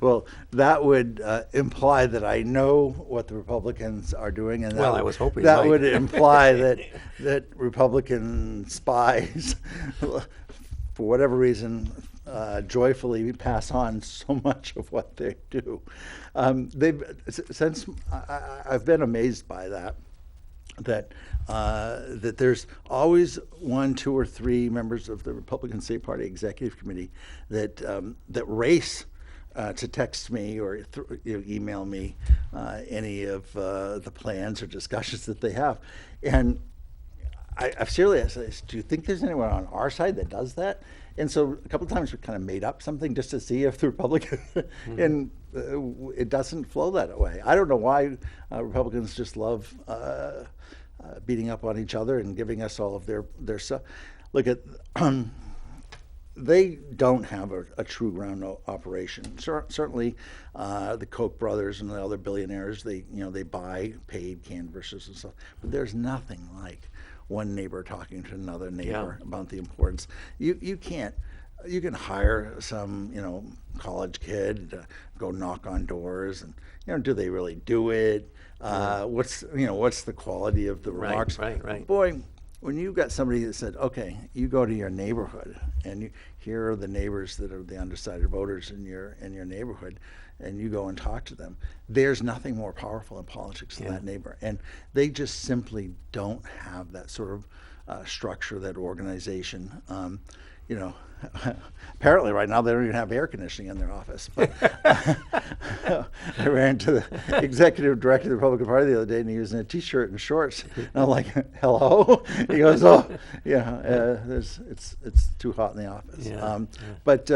Speaker 3: Well, that would imply that I know what the Republicans are doing, and
Speaker 1: I was hoping
Speaker 3: that
Speaker 1: you might.
Speaker 3: would imply that Republican spies, for whatever reason, joyfully pass on so much of what they do. I've been amazed by that there's always 1, 2, or 3 members of the Republican State Party Executive Committee that race to text me or email me any of the plans or discussions that they have. And I've seriously asked, do you think there's anyone on our side that does that? And so a couple of times we kind of made up something just to see if the Republican, and it doesn't flow that way. I don't know why Republicans just love beating up on each other and giving us all of their stuff. Look at, they don't have a true ground operation. Certainly, the Koch brothers and the other billionaires, they buy paid canvassers and stuff, but there's nothing like one neighbor talking to another neighbor about the importance. You can't. You can hire some college kid to go knock on doors, and do they really do it? What's the quality of the remarks?
Speaker 1: Right.
Speaker 3: Boy, when you've got somebody that said, okay, you go to your neighborhood and here are the neighbors that are the undecided voters in your neighborhood, and you go and talk to them, there's nothing more powerful in politics than that neighbor. And they just simply don't have that sort of structure, that organization. Apparently right now they don't even have air conditioning in their office. But I ran into the executive director of the Republican Party the other day, and he was in a T-shirt and shorts. And I'm like, "Hello?" He goes, "Oh, it's too hot in the office." But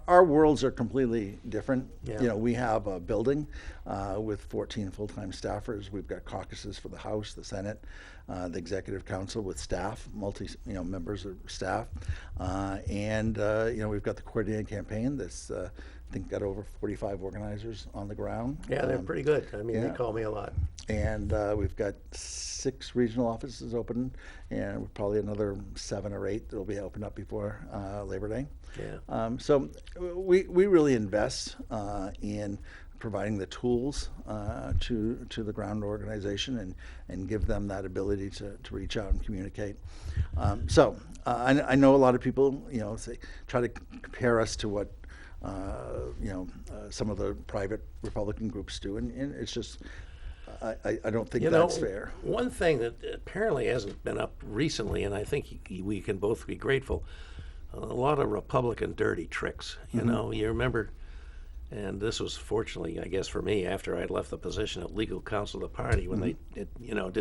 Speaker 3: our worlds are completely different.
Speaker 1: Yeah.
Speaker 3: We have a building with 14 full-time staffers. We've got caucuses for the House, the Senate, the Executive Council with staff, members of staff, and we've got the coordinated campaign that's I think got over 45 organizers on the ground.
Speaker 1: Yeah, they're pretty good. I mean, they call me a lot.
Speaker 3: And we've got 6 regional offices open, and probably another 7 or 8 that will be opened up before Labor Day.
Speaker 1: Yeah.
Speaker 3: So we really invest in providing the tools to the ground organization and give them that ability to reach out and communicate. I know a lot of people try to compare us to what some of the private Republican groups do, and it's just I don't think that's fair.
Speaker 1: One thing that apparently hasn't been up recently, and I think we can both be grateful, a lot of Republican dirty tricks. You remember. And this was fortunately, I guess, for me, after I left the position of legal counsel of the party when they did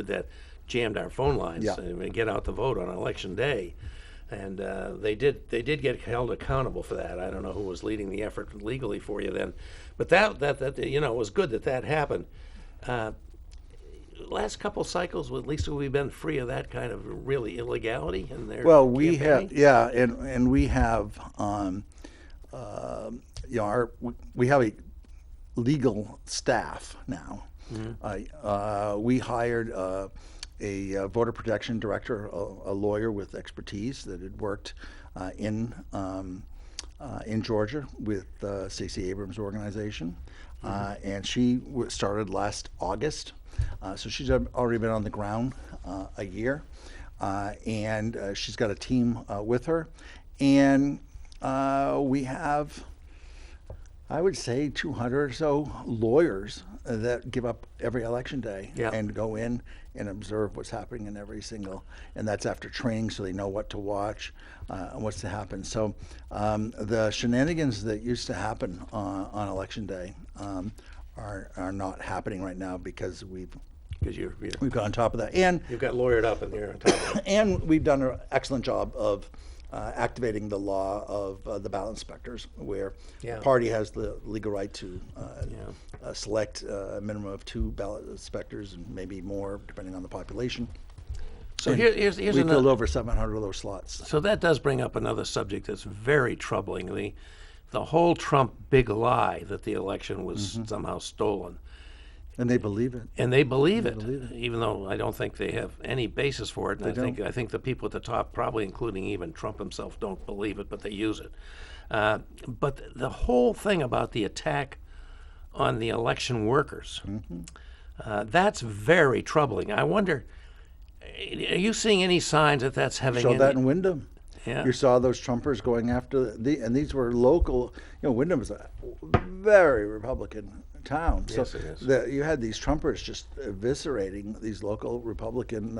Speaker 1: that, jammed our phone lines and get out the vote on election day. And they did get held accountable for that. I don't know who was leading the effort legally for you then, but that it was good that happened. Last couple cycles, at least we've been free of that kind of really illegality in their
Speaker 3: we
Speaker 1: campaigning.
Speaker 3: have, and we have. We have a legal staff now. We hired a voter protection director, a lawyer with expertise that had worked in Georgia with Stacey Abrams' organization, and she started last August. So she's already been on the ground a year, and she's got a team with her, and we have, I would say, 200 or so lawyers that give up every election day and go in and observe what's happening in every single, and that's after training, so they know what to watch and what's to happen. So the shenanigans that used to happen on election day are not happening right now because we've got on top of that, and
Speaker 1: you've got lawyered up and you're on top of it.
Speaker 3: And we've done an excellent job of activating the law of the ballot inspectors, where the party has the legal right to select a minimum of 2 ballot inspectors and maybe more, depending on the population.
Speaker 1: So here's
Speaker 3: we filled over 700 of those slots.
Speaker 1: So that does bring up another subject that's very troubling: the whole Trump big lie that the election was somehow stolen.
Speaker 3: And they believe it.
Speaker 1: And they believe it, even though I don't think they have any basis for it. And I think the people at the top, probably including even Trump himself, don't believe it, but they use it. But the whole thing about the attack on the election workers, that's very troubling. I wonder, are you seeing any signs that that's having
Speaker 3: Showed that in Wyndham.
Speaker 1: Yeah.
Speaker 3: You saw those Trumpers going after and these were local. Wyndham is a very Republican town,
Speaker 1: Yes,
Speaker 3: so
Speaker 1: it is.
Speaker 3: you had these Trumpers just eviscerating these local Republican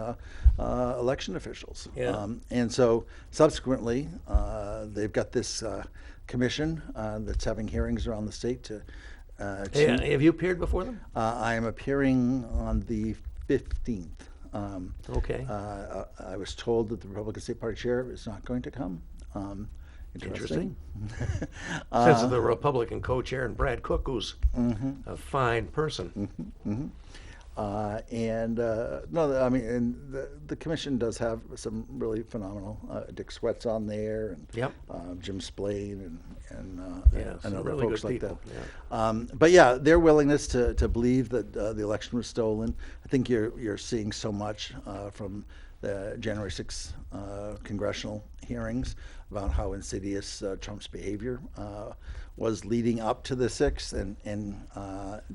Speaker 3: election officials.
Speaker 1: Yeah.
Speaker 3: And so subsequently, they've got this commission that's having hearings around the state to.
Speaker 1: Hey, have you appeared before them?
Speaker 3: I am appearing on the 15th.
Speaker 1: Okay.
Speaker 3: I was told that the Republican State Party chair is not going to come. Interesting.
Speaker 1: Since the Republican co-chair and Brad Cook, who's a fine person.
Speaker 3: No, I mean, and the commission does have some really phenomenal. Dick Sweat's on there, and
Speaker 1: Yep.
Speaker 3: Jim Splane, and
Speaker 1: some
Speaker 3: other
Speaker 1: really
Speaker 3: folks
Speaker 1: good
Speaker 3: like
Speaker 1: people,
Speaker 3: that. But yeah, their willingness to believe that the election was stolen. I think you're seeing so much from the January 6th congressional hearings about how insidious Trump's behavior was leading up to the 6th and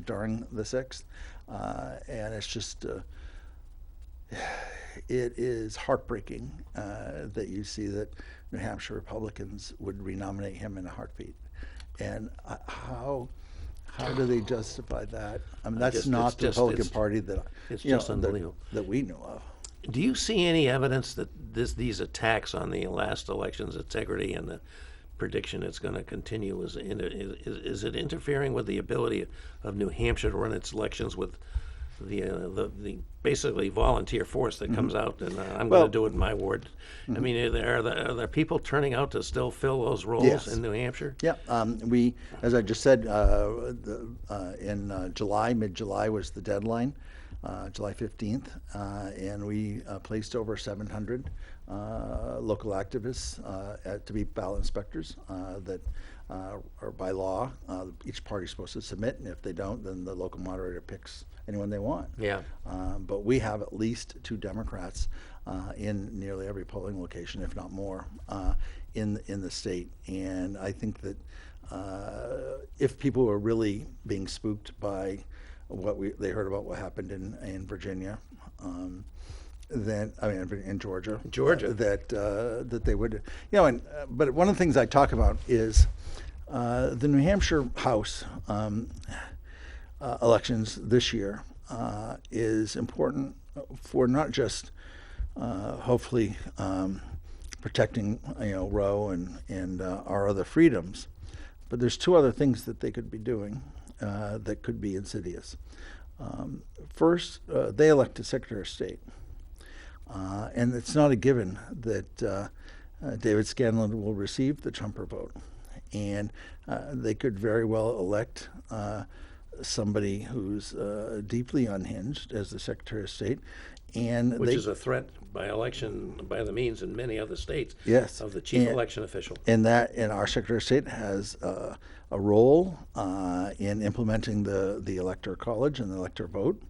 Speaker 3: during the 6th. And it's just, it is heartbreaking that you see that New Hampshire Republicans would renominate him in a heartbeat. And how do they justify that? I mean, that's not the Republican Party that
Speaker 1: it's just unbelievable
Speaker 3: that we know of.
Speaker 1: Do you see any evidence that these attacks on the last election's integrity and the prediction it's going to continue is it interfering with the ability of New Hampshire to run its elections with the basically volunteer force that comes out and I'm going to do it in my ward? I mean, are there people turning out to still fill those roles
Speaker 3: Yes.
Speaker 1: in New Hampshire?
Speaker 3: Yeah, we, as I just said, in July, mid-July was the deadline, July 15th, and we placed over 700 local activists to be ballot inspectors that are by law. Each party is supposed to submit, and if they don't, then the local moderator picks anyone they want.
Speaker 1: Yeah.
Speaker 3: But we have at least 2 Democrats in nearly every polling location, if not more, in the state. And I think that if people were really being spooked by what they heard about what happened in Virginia, then I mean in Georgia, that they would, but one of the things I talk about is the New Hampshire House elections this year is important for not just hopefully protecting Roe and our other freedoms, but there's 2 other things that they could be doing that could be insidious. First, they elect a Secretary of State, and it's not a given that David Scanlon will receive the Trumper vote, and they could very well elect somebody who's deeply unhinged as the Secretary of State, and
Speaker 1: Which is a threat by election, by the means in many other states,
Speaker 3: Yes.
Speaker 1: of the chief election official.
Speaker 3: and our Secretary of State has a role in implementing the Electoral College and the electoral vote.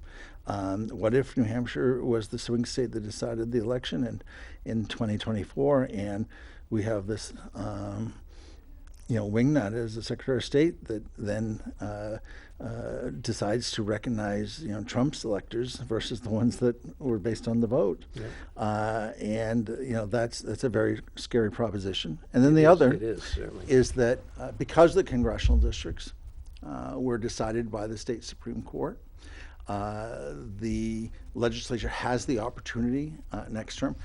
Speaker 3: What if New Hampshire was the swing state that decided the election in 2024, and we have this wingnut as the Secretary of State that then decides to recognize Trump's electors versus the ones that were based on the vote, and that's a very scary proposition. And then the other
Speaker 1: It is, certainly.
Speaker 3: is that because the congressional districts were decided by the state Supreme Court, the legislature has the opportunity next term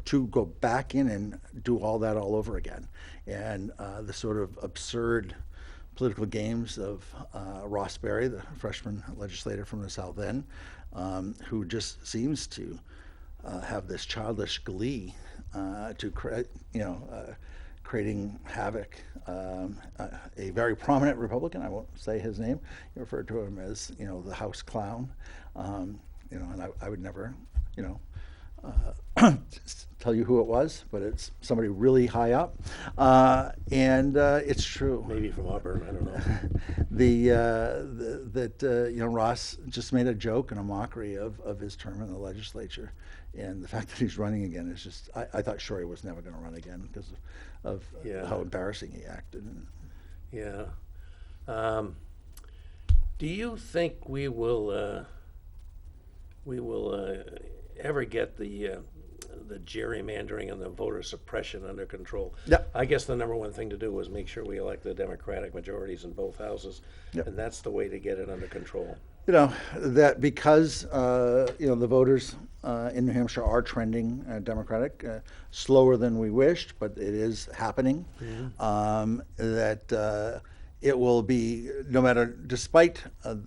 Speaker 3: to go back in and do all that all over again. And the sort of absurd political games of Ross Berry, the freshman legislator from the South End, who just seems to have this childish glee to creating havoc. A very prominent Republican, I won't say his name, referred to him as the House Clown, and I would never tell you who it was, but it's somebody really high up, and it's true.
Speaker 1: Maybe from Auburn, I don't know.
Speaker 3: Ross just made a joke and a mockery of his term in the legislature, and the fact that he's running again is just. I thought Shorey was never going to run again because of how embarrassing he acted.
Speaker 1: Yeah. Do you think we will ever get the the gerrymandering and the voter suppression under control.
Speaker 3: Yep.
Speaker 1: I guess the number one thing to do was make sure we elect the Democratic majorities in both houses,
Speaker 3: Yep.
Speaker 1: and that's the way to get it under control.
Speaker 3: That because the voters in New Hampshire are trending Democratic, slower than we wished, but it is happening. That it will be, no matter, despite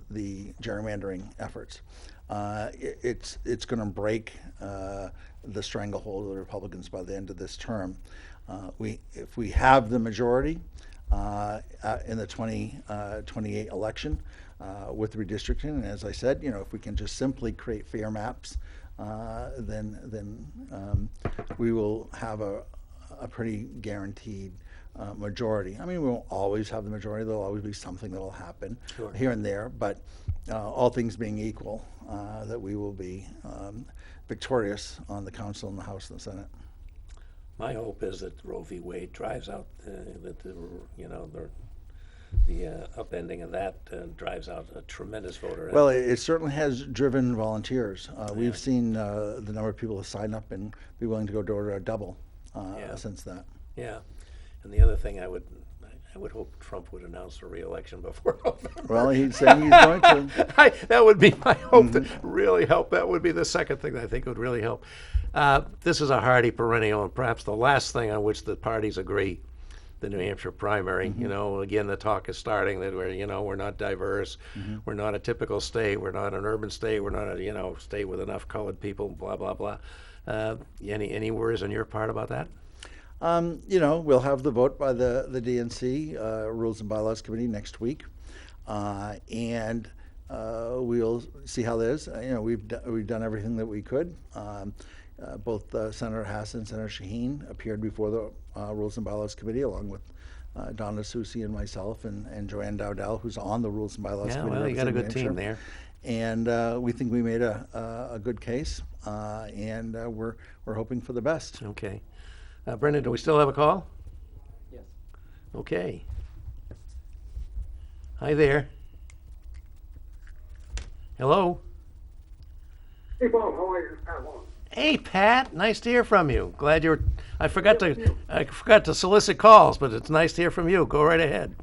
Speaker 3: the gerrymandering efforts, it's going to break the stranglehold of the Republicans by the end of this term. If we have the majority in the 2028 election with redistricting, and as I said, if we can just simply create fair maps, then we will have a pretty guaranteed majority. I mean, we won't always have the majority. There'll always be something that'll happen here and there, but all things being equal, that we will be victorious on the council and the House and the Senate.
Speaker 1: My hope is that Roe v. Wade drives out the upending of that drives out a tremendous voter.
Speaker 3: Well, it certainly has driven volunteers. We've seen the number of people who sign up and be willing to go door to double since that.
Speaker 1: Yeah, and the other thing I would hope Trump would announce a re-election before November.
Speaker 3: Well, he's saying he's going to.
Speaker 1: That would be my hope to really help. That would be the second thing that I think would really help. This is a hardy perennial, and perhaps the last thing on which the parties agree, the New Hampshire primary. Again, the talk is starting that we're not diverse, we're not a typical state, we're not an urban state, we're not a state with enough colored people, blah blah blah. Any worries on your part about that?
Speaker 3: We'll have the vote by the DNC Rules and Bylaws Committee next week, and we'll see how that is. We've done everything that we could. Both Senator Hassan and Senator Shaheen appeared before the Rules and Bylaws Committee, along with Donna Susi and myself and Joanne Dowdell, who's on the Rules and Bylaws Committee.
Speaker 1: Well, you got a good team there.
Speaker 3: And we think we made a good case, and we're hoping for the best.
Speaker 1: Okay. Brendan, do we still have a call?
Speaker 5: Yes.
Speaker 1: Okay. Hi there. Hello.
Speaker 6: Hey, Bob, how are you? Pat Long.
Speaker 1: Hey, Pat. Nice to hear from you. Glad you're. I forgot to solicit calls, but it's nice to hear from you. Go right ahead.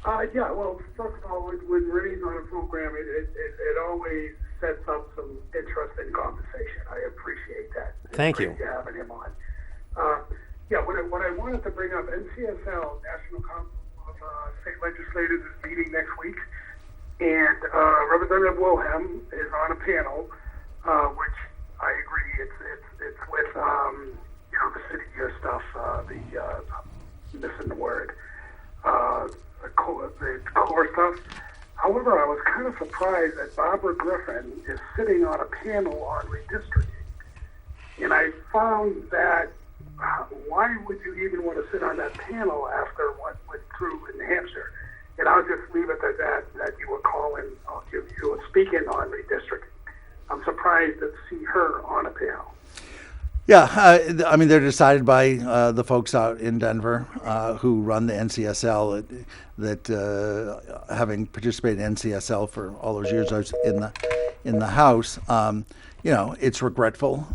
Speaker 6: Yeah, well, first of all, when Rennie's on a program, it always sets up some interesting conversation. I appreciate that.
Speaker 1: Thank you.
Speaker 6: It's great having him on. What I wanted to bring up, NCSL, National Council of State Legislators, is meeting next week, and Representative Wilhelm is on a panel, which I agree, it's with the city gear stuff, missing the word, the core stuff. However, I was kind of surprised that Barbara Griffin is sitting on a panel on redistricting, and I found that why would you even want to sit on that panel after what went through in New Hampshire? And I'll just leave it at that you were calling, you were speaking on redistricting. I'm surprised to see her on a panel.
Speaker 3: Yeah, I mean, they're decided by the folks out in Denver who run the NCSL. That having participated in NCSL for all those years I was in the House, it's regretful.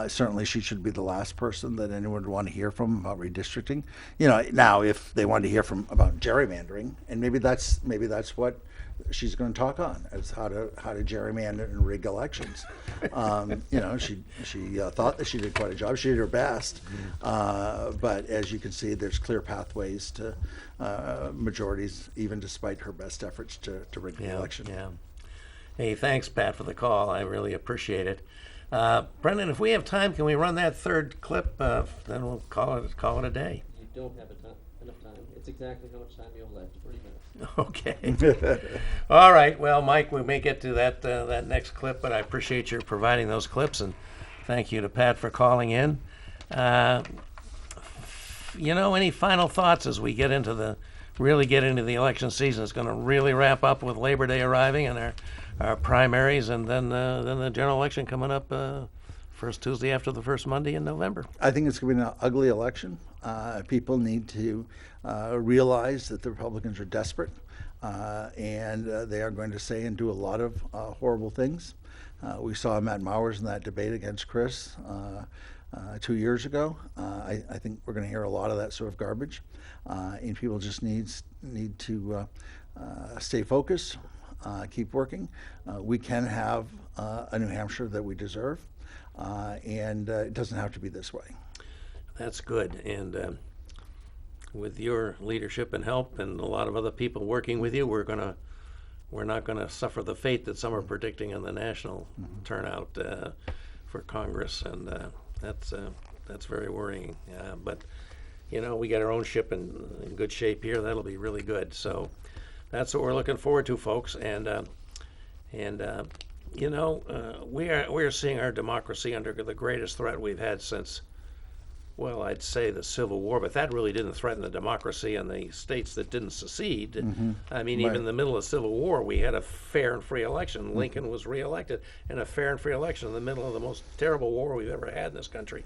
Speaker 3: Certainly, she should be the last person that anyone would want to hear from about redistricting. Now if they want to hear about gerrymandering, and maybe that's what she's going to talk on, is how to gerrymander and rig elections. She thought that she did quite a job. She did her best, but as you can see, there's clear pathways to majorities, even despite her best efforts to rig the election.
Speaker 1: Yeah. Hey, thanks, Pat, for the call. I really appreciate it. Brendan, if we have time, can we run that third clip? Then we'll call it a day.
Speaker 5: You don't have enough time. It's exactly how much time you have left. 40 minutes.
Speaker 1: Okay. All right. Well, Mike, we may get to that next clip, but I appreciate your providing those clips, and thank you to Pat for calling in. Any final thoughts as we get into the election season? It's going to really wrap up with Labor Day arriving and our primaries, and then the general election coming up first Tuesday after the first Monday in November.
Speaker 3: I think it's going to be an ugly election. People need to realize that the Republicans are desperate, and they are going to say and do a lot of horrible things. We saw Matt Mowers in that debate against Chris 2 years ago. I think we're going to hear a lot of that sort of garbage, and people just need to stay focused, keep working. We can have a New Hampshire that we deserve, and it doesn't have to be this way.
Speaker 1: That's good. And with your leadership and help and a lot of other people working with you, we're not going to suffer the fate that some are predicting in the national turnout for Congress, and that's very worrying. But we got our own ship in good shape here. That'll be really good. So that's what we're looking forward to, folks. And we are seeing our democracy under the greatest threat we've had since, well, I'd say the Civil War, but that really didn't threaten the democracy in the states that didn't secede. I mean, even in the middle of the Civil War, we had a fair and free election. Lincoln was reelected in a fair and free election in the middle of the most terrible war we've ever had in this country.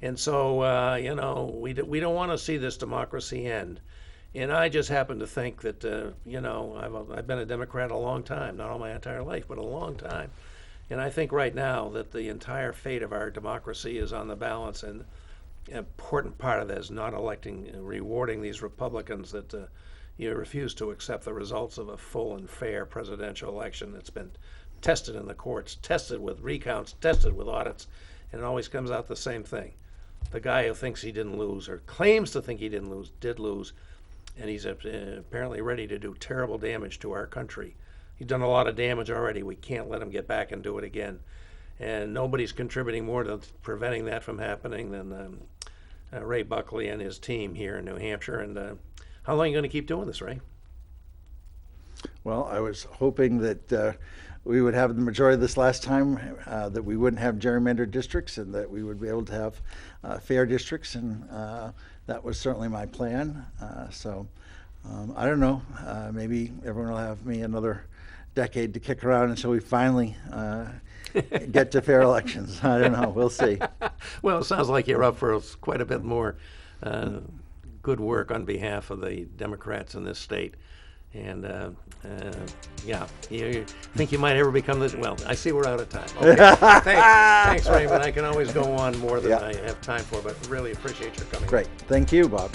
Speaker 1: And so, we don't want to see this democracy end. And I just happen to think that, I've been a Democrat a long time, not all my entire life, but a long time. And I think right now that the entire fate of our democracy is on the balance, and important part of that is not rewarding these Republicans that you refuse to accept the results of a full and fair presidential election that's been tested in the courts, tested with recounts, tested with audits, and it always comes out the same thing. The guy who thinks he didn't lose or claims to think he did lose, and he's apparently ready to do terrible damage to our country. He's done a lot of damage already. We can't let him get back and do it again. And nobody's contributing more to preventing that from happening than Ray Buckley and his team here in New Hampshire. And how long are you going to keep doing this, Ray?
Speaker 3: Well, I was hoping that we would have the majority of this last time, that we wouldn't have gerrymandered districts, and that we would be able to have fair districts, and that was certainly my plan. So I don't know, maybe everyone will have me another decade to kick around until we finally get to fair elections. I don't know. We'll see.
Speaker 1: Well, it sounds like you're up for quite a bit more good work on behalf of the Democrats in this state. And you think you might ever become this? Well, I see we're out of time. Okay. Thanks, Raymond. I can always go on more than I have time for, but really appreciate your coming.
Speaker 3: Great. Thank you, Bob.